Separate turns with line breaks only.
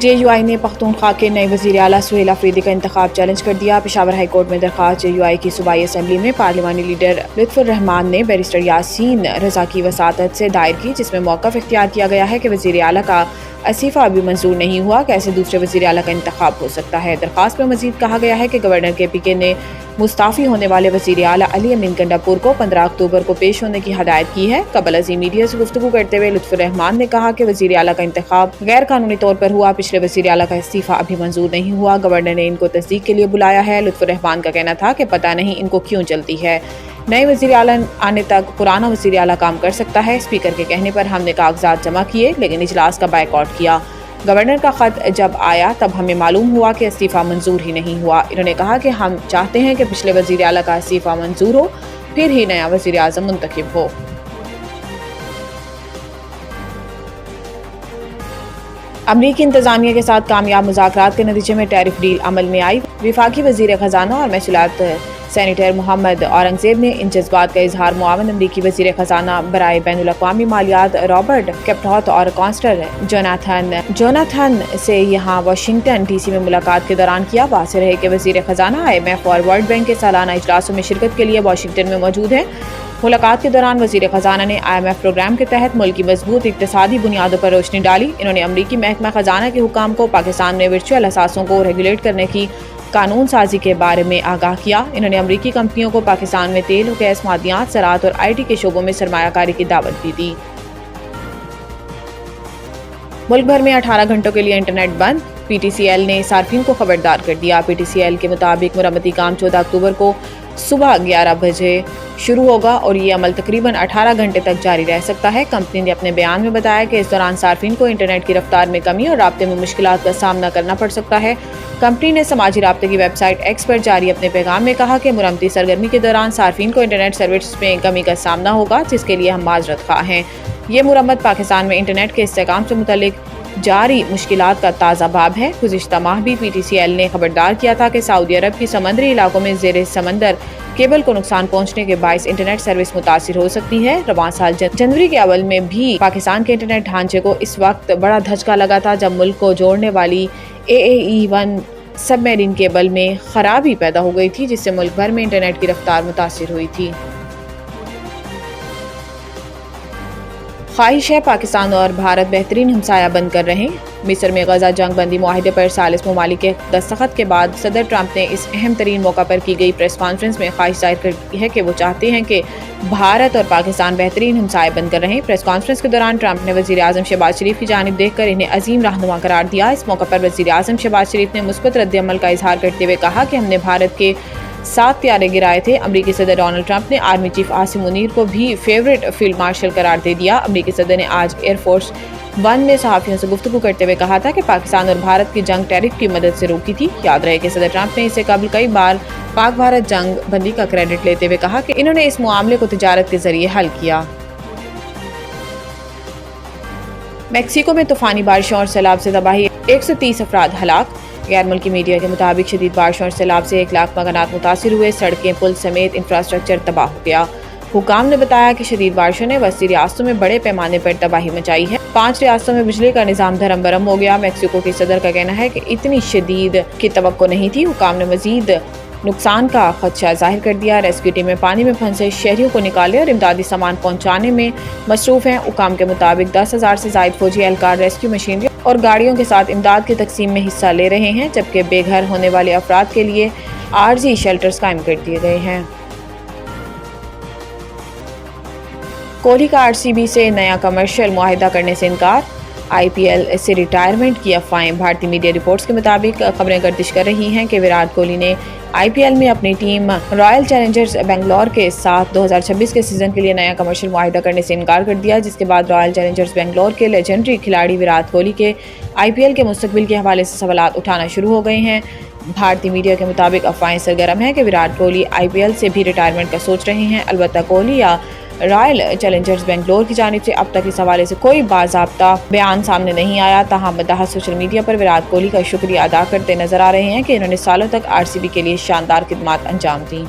JUI نے پختونخوا کے نئے وزیر اعلیٰ سہیل آفریدی کا انتخاب چیلنج کر دیا۔ پشاور ہائی کورٹ میں درخواست JUI کی صوبائی اسمبلی میں پارلیمانی لیڈر لطف الرحمان نے بیرسٹر یاسین رضا کی وساطت سے دائر کی، جس میں موقف اختیار کیا گیا ہے کہ وزیر اعلیٰ کا استعفیٰ ابھی منظور نہیں ہوا، کیسے دوسرے وزیر اعلیٰ کا انتخاب ہو سکتا ہے۔ درخواست میں مزید کہا گیا ہے کہ گورنر KPK نے مستعفی ہونے والے وزیر اعلیٰ علی امین کنڈاپور کو 15 اکتوبر کو پیش ہونے کی ہدایت کی ہے۔ قبل ازیں میڈیا سے گفتگو کرتے ہوئے لطف الرحمان نے کہا کہ وزیر اعلیٰ کا انتخاب غیر قانونی طور پر ہوا، پچھلے وزیر اعلیٰ کا استعفیٰ ابھی منظور نہیں ہوا، گورنر نے ان کو تصدیق کے لیے بلایا ہے۔ لطف الرحمان کا کہنا تھا کہ پتہ نہیں ان کو کیوں چلتی ہے، نئے وزیر اعلیٰ آنے تک پرانا وزیر اعلیٰ کام کر سکتا ہے۔ اسپیکر کے کہنے پر ہم نے کاغذات جمع کیے لیکن اجلاس کا بائیکاٹ کیا۔ گورنر کا خط جب آیا تب ہمیں معلوم ہوا کہ استعفیٰ منظور ہی نہیں ہوا۔ انہوں نے کہا کہ ہم چاہتے ہیں کہ پچھلے وزیر اعلیٰ کا استعفیٰ منظور ہو، پھر ہی نیا وزیر اعظم منتخب ہو۔ امریکی انتظامیہ کے ساتھ کامیاب مذاکرات کے نتیجے میں ٹیرف ڈیل عمل میں آئی۔ وفاقی وزیر خزانہ اور محصولات سینیٹر محمد اورنگزیب نے ان جذبات کا اظہار معاون امریکی وزیر خزانہ برائے بین الاقوامی مالیات رابرٹ کیپٹوت اور کانسلر جوناتھن سے یہاں واشنگٹن DC میں ملاقات کے دوران کیا۔ واضح رہے کہ وزیر خزانہ IMF اور ورلڈ بینک کے سالانہ اجلاسوں میں شرکت کے لیے واشنگٹن میں موجود ہیں۔ ملاقات کے دوران وزیر خزانہ نے IMF پروگرام کے تحت ملک کی مضبوط اقتصادی بنیادوں پر روشنی ڈالی۔ انہوں نے امریکی محکمہ خزانہ کے حکام کو پاکستان میں ورچوئل اثاثوں کو ریگولیٹ کرنے کی قانون سازی کے بارے میں آگاہ کیا۔ انہوں نے امریکی کمپنیوں کو پاکستان میں تیل و گیس، معدنیات، زراعت اور IT کے شعبوں میں سرمایہ کاری کی دعوت بھی دی۔ ملک بھر میں 18 گھنٹوں کے لیے انٹرنیٹ بند، PTCL نے صارفین کو خبردار کر دیا۔ PTCL کے مطابق مرمتی کام 14 اکتوبر کو صبح 11 بجے شروع ہوگا اور یہ عمل تقریباً 18 گھنٹے تک جاری رہ سکتا ہے۔ کمپنی نے اپنے بیان میں بتایا کہ اس دوران صارفین کو انٹرنیٹ کی رفتار میں کمی اور رابطے میں مشکلات کا سامنا کرنا پڑ سکتا ہے۔ کمپنی نے سماجی رابطے کی ویب سائٹ X پر جاری اپنے پیغام میں کہا کہ مرمتی سرگرمی کے دوران صارفین کو انٹرنیٹ سروس میں کمی کا سامنا ہوگا، جس کے لیے ہم معذرت خواہ ہیں۔ یہ مرمت پاکستان میں انٹرنیٹ کے استحکام سے متعلق جاری مشکلات کا تازہ باب ہے۔ گزشتہ ماہ بھی PTCL نے خبردار کیا تھا کہ سعودی عرب کی سمندری علاقوں میں زیر سمندر کیبل کو نقصان پہنچنے کے باعث انٹرنیٹ سروس متاثر ہو سکتی ہے۔ رواں سال جنوری کے اول میں بھی پاکستان کے انٹرنیٹ ڈھانچے کو اس وقت بڑا دھچکا لگا تھا جب ملک کو جوڑنے والی AAE-1 سب میرین کیبل میں خرابی پیدا ہو گئی تھی، جس سے ملک بھر میں انٹرنیٹ کی رفتار متاثر ہوئی تھی۔ خواہش ہے پاکستان اور بھارت بہترین ہمسایہ بن کر رہیں۔ مصر میں غزہ جنگ بندی معاہدے پر 40 ممالک کے دستخط کے بعد صدر ٹرمپ نے اس اہم ترین موقع پر کی گئی پریس کانفرنس میں خواہش ظاہر کی ہے کہ وہ چاہتے ہیں کہ بھارت اور پاکستان بہترین ہمسایہ بن کر رہیں۔ پریس کانفرنس کے دوران ٹرمپ نے وزیر اعظم شہباز شریف کی جانب دیکھ کر انہیں عظیم رہنما قرار دیا۔ اس موقع پر وزیر اعظم شہباز شریف نے مثبت رد عمل کا اظہار کرتے ہوئے کہا کہ ہم نے بھارت کے 7 طیارے گرائے تھے۔ امریکی صدر ڈونلڈ ٹرمپ نے آرمی چیف عاصم منیر کو بھی فیورٹ فیلڈ مارشل قرار دے دیا۔ امریکی صدر نے آج ایئر فورس 1 میں صحافیوں سے گفتگو کرتے ہوئے کہا تھا کہ پاکستان اور بھارت کی جنگ ٹیرف کی مدد سے روکی تھی۔ یاد رہے کہ صدر ٹرمپ نے اس سے قبل کئی بار پاک بھارت جنگ بندی کا کریڈٹ لیتے ہوئے کہا کہ انہوں نے اس معاملے کو تجارت کے ذریعے حل کیا۔ میکسیکو میں طوفانی بارشوں اور سیلاب سے تباہی، 130 افراد ہلاک۔ غیر ملکی میڈیا کے مطابق شدید بارشوں اور سیلاب سے 1 لاکھ مکانات متاثر ہوئے، سڑکیں، پل سمیت انفراسٹرکچر تباہ ہو گیا۔ حکام نے بتایا کہ شدید بارشوں نے وسطی ریاستوں میں بڑے پیمانے پر تباہی مچائی ہے۔ 5 ریاستوں میں بجلی کا نظام دھرم برہم ہو گیا۔ میکسیکو کے صدر کا کہنا ہے کہ اتنی شدید کی توقع نہیں تھی۔ حکام نے مزید نقصان کا خدشہ ظاہر کر دیا۔ ریسکیو ٹیمیں پانی میں پھنسے شہریوں کو نکالنے اور امدادی سامان پہنچانے میں مصروف ہیں۔ حکام کے مطابق 10,000 سے زائد فوجی اہلکار ریسکیو مشینری اور گاڑیوں کے ساتھ امداد کی تقسیم میں حصہ لے رہے ہیں، جبکہ بے گھر ہونے والے افراد کے لیے عارضی شیلٹرز قائم کر دیے گئے ہیں۔ کوہلی کا RCB سے نیا کمرشل معاہدہ کرنے سے انکار، IPL سے ریٹائرمنٹ کی افواہیں۔ بھارتی میڈیا رپورٹس کے مطابق خبریں گردش کر رہی ہیں کہ وراٹ کوہلی نے IPL میں اپنی ٹیم رائل چیلنجرز بنگلور کے ساتھ 2026 کے سیزن کے لیے نیا کمرشل معاہدہ کرنے سے انکار کر دیا، جس کے بعد رائل چیلنجرز بنگلور کے لیجنڈری کھلاڑی وراٹ کوہلی کے IPL کے مستقبل کے حوالے سے سوالات اٹھانا شروع ہو گئے ہیں۔ بھارتی میڈیا کے مطابق افواہیں سرگرم ہیں کہ وراٹ کوہلی IPL سے بھی ریٹائرمنٹ کا سوچ رہے ہیں۔ البتہ کوہلی یا رائل چیلنجرز بنگلور کی جانب سے اب تک اس حوالے سے کوئی باضابطہ بیان سامنے نہیں آیا۔ تاہم مداح سوشل میڈیا پر وراٹ کوہلی کا شکریہ ادا کرتے نظر آ رہے ہیں کہ انہوں نے سالوں تک RCB کے لیے شاندار خدمات انجام دیں۔